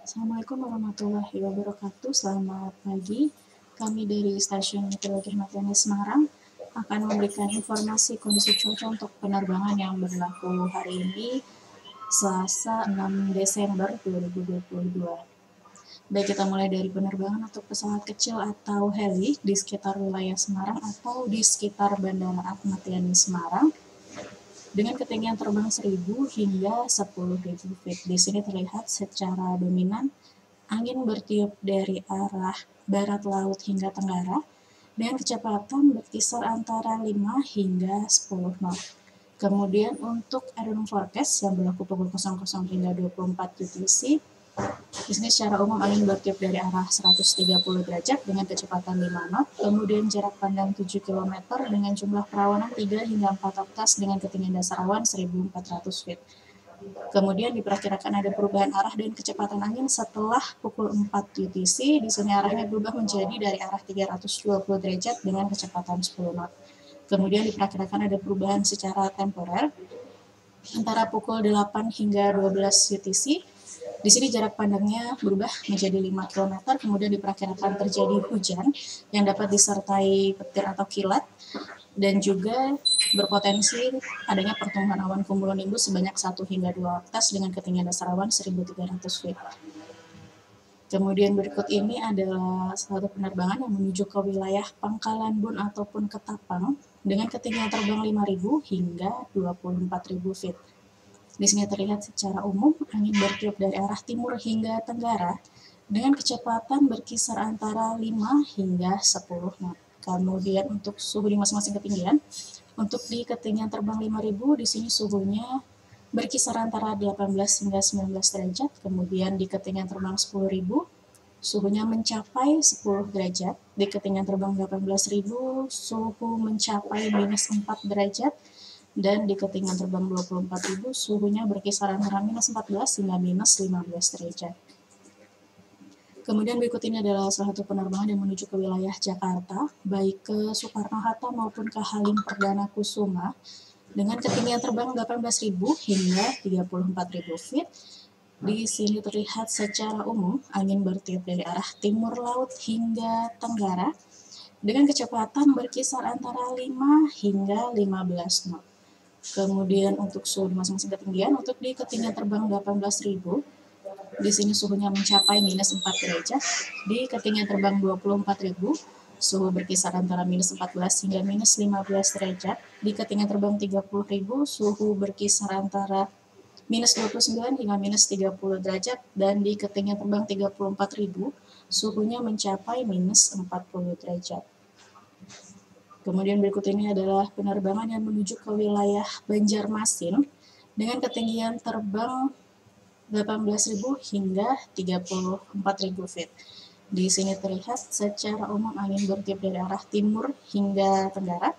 Assalamualaikum warahmatullahi wabarakatuh. Selamat pagi. Kami dari Stasiun Meteorologi Himatiani Semarang akan memberikan informasi kondisi cuaca untuk penerbangan yang berlaku hari ini, Selasa 6 Desember 2022. Baik, kita mulai dari penerbangan untuk pesawat kecil atau heli di sekitar wilayah Semarang atau di sekitar Bandara Ahmad Yani Semarang dengan ketinggian terbang 1.000 hingga 10.000 feet. Di sini terlihat secara dominan angin bertiup dari arah barat laut hingga tenggara dengan kecepatan berkisar antara 5 hingga 10 knot. Kemudian untuk Adonum Forecast yang berlaku pukul 00 hingga 24 UTC, di sini secara umum angin bertiup dari arah 130 derajat dengan kecepatan 5 knot, kemudian jarak pandang 7 km dengan jumlah perawanan 3 hingga 4 oktas dengan ketinggian dasar awan 1.400 feet. Kemudian diperkirakan ada perubahan arah dan kecepatan angin setelah pukul 4 UTC. Di sini arahnya berubah menjadi dari arah 320 derajat dengan kecepatan 10 knot. Kemudian diperkirakan ada perubahan secara temporer antara pukul 8 hingga 12 UTC. Di sini jarak pandangnya berubah menjadi 5 km, kemudian diperkirakan terjadi hujan yang dapat disertai petir atau kilat, dan juga berpotensi adanya pertumbuhan awan cumulonimbus sebanyak 1 hingga 2 oktas dengan ketinggian dasar awan 1.300 feet. Kemudian berikut ini adalah satu penerbangan yang menuju ke wilayah Pangkalan Bun ataupun Ketapang dengan ketinggian terbang 5.000 hingga 24.000 feet. Di sini terlihat secara umum angin bertiup dari arah timur hingga tenggara dengan kecepatan berkisar antara 5 hingga 10 knot. Kemudian untuk suhu di masing-masing ketinggian, untuk di ketinggian terbang 5.000 di sini suhunya berkisar antara 18 hingga 19 derajat. Kemudian di ketinggian terbang 10.000 suhunya mencapai 10 derajat. Di ketinggian terbang 18.000 suhu mencapai minus 4 derajat. Dan di ketinggian terbang 24.000 suhunya berkisar antara minus 14 hingga minus 15 derajat. Kemudian berikut ini adalah salah satu penerbangan yang menuju ke wilayah Jakarta, baik ke Soekarno-Hatta maupun ke Halim Perdana Kusuma, dengan ketinggian terbang 18.000 hingga 34.000 feet. Di sini terlihat secara umum angin bertiup dari arah timur laut hingga tenggara, dengan kecepatan berkisar antara 5 hingga 15 knot. Kemudian untuk suhu di masing-masing ketinggian, untuk di ketinggian terbang 18.000, di sini suhunya mencapai minus 4 derajat. Di ketinggian terbang 24.000, suhu berkisar antara minus 14 hingga minus 15 derajat. Di ketinggian terbang 30.000, suhu berkisar antara minus 29 hingga minus 30 derajat. Dan di ketinggian terbang 34.000, suhunya mencapai minus 40 derajat. Kemudian berikut ini adalah penerbangan yang menuju ke wilayah Banjarmasin dengan ketinggian terbang 18.000 hingga 34.000 feet. Di sini terlihat secara umum angin bertiup dari arah timur hingga tenggara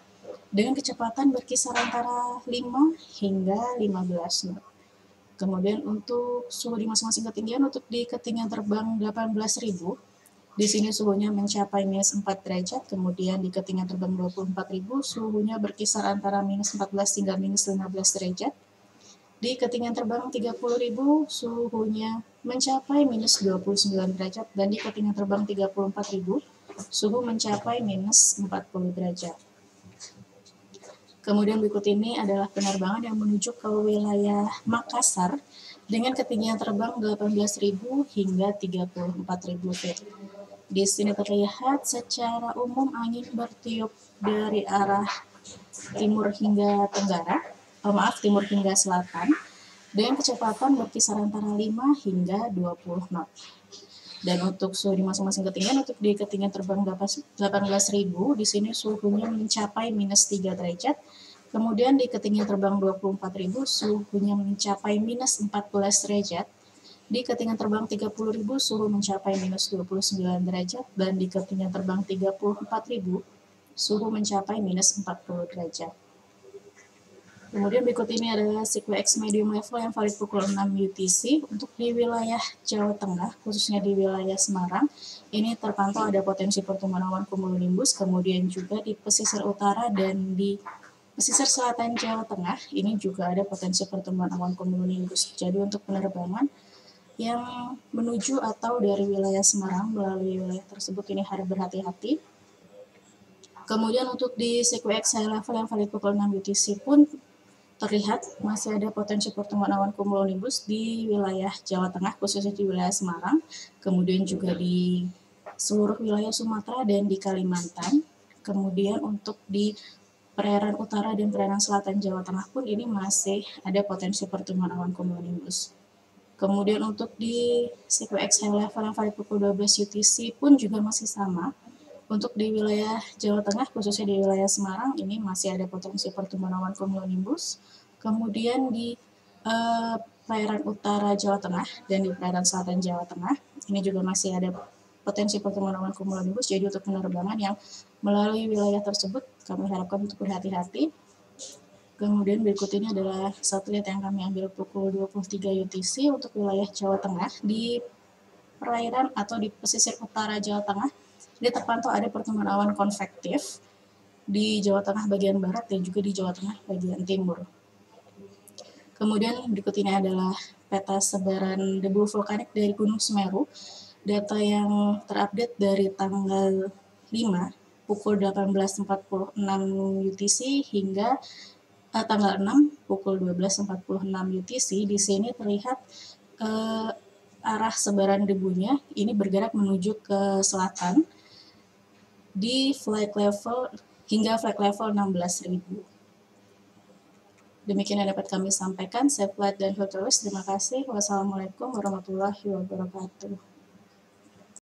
dengan kecepatan berkisar antara 5 hingga 15 knot. Kemudian untuk suhu di masing-masing ketinggian, untuk di ketinggian terbang 18.000, di sini suhunya mencapai minus 4 derajat, kemudian di ketinggian terbang 24.000 suhunya berkisar antara minus 14 hingga minus 15 derajat. Di ketinggian terbang 30.000 suhunya mencapai minus 29 derajat, dan di ketinggian terbang 34.000 suhu mencapai minus 40 derajat. Kemudian berikut ini adalah penerbangan yang menuju ke wilayah Makassar dengan ketinggian terbang 18.000 hingga 34.000 feet. Di sini terlihat secara umum angin bertiup dari arah timur hingga timur hingga selatan dengan kecepatan berkisar antara 5 hingga 20 knot. Dan untuk suhu di masing-masing ketinggian, untuk di ketinggian terbang 18.000, di sini suhunya mencapai minus 3 derajat. Kemudian di ketinggian terbang 24.000 suhunya mencapai minus 14 derajat. Di ketinggian terbang 30.000 suhu mencapai minus 29 derajat, dan di ketinggian terbang 34.000 suhu mencapai minus 40 derajat. Kemudian berikut ini adalah CQX medium level yang valid pukul 6 UTC. Untuk di wilayah Jawa Tengah, khususnya di wilayah Semarang, ini terpantau ada potensi pertumbuhan awan cumulonimbus, kemudian juga di pesisir utara dan di pesisir selatan Jawa Tengah, ini juga ada potensi pertumbuhan awan cumulonimbus. Jadi untuk penerbangan, yang menuju atau dari wilayah Semarang melalui wilayah tersebut ini harus berhati-hati. Kemudian untuk di CQX high level yang valid pukul 6 UTC pun terlihat masih ada potensi pertemuan awan cumulonimbus di wilayah Jawa Tengah, khususnya di wilayah Semarang, kemudian juga di seluruh wilayah Sumatera dan di Kalimantan. Kemudian untuk di perairan utara dan perairan selatan Jawa Tengah pun ini masih ada potensi pertemuan awan cumulonimbus. Kemudian untuk di CQX high level yang valid pukul 12 UTC pun juga masih sama. Untuk di wilayah Jawa Tengah, khususnya di wilayah Semarang, ini masih ada potensi pertemuan awan cumulonimbus. Kemudian di perairan utara Jawa Tengah dan di perairan selatan Jawa Tengah, ini juga masih ada potensi pertemuan awan cumulonimbus. Jadi untuk penerbangan yang melalui wilayah tersebut, kami harapkan untuk berhati-hati. Kemudian berikut ini adalah satelit yang kami ambil pukul 23 UTC untuk wilayah Jawa Tengah. Di perairan atau di pesisir utara Jawa Tengah, ini terpantau ada pertemuan awan konvektif di Jawa Tengah bagian barat dan juga di Jawa Tengah bagian timur. Kemudian berikut ini adalah peta sebaran debu vulkanik dari Gunung Semeru. Data yang terupdate dari tanggal 5 pukul 18.46 UTC hingga tanggal 6 pukul 12.46 UTC. Di sini terlihat arah sebaran debunya ini bergerak menuju ke selatan di flight level hingga flight level 16.000. Demikian yang dapat kami sampaikan. Safe flight dan hotel. Terima kasih. Wassalamualaikum warahmatullahi wabarakatuh.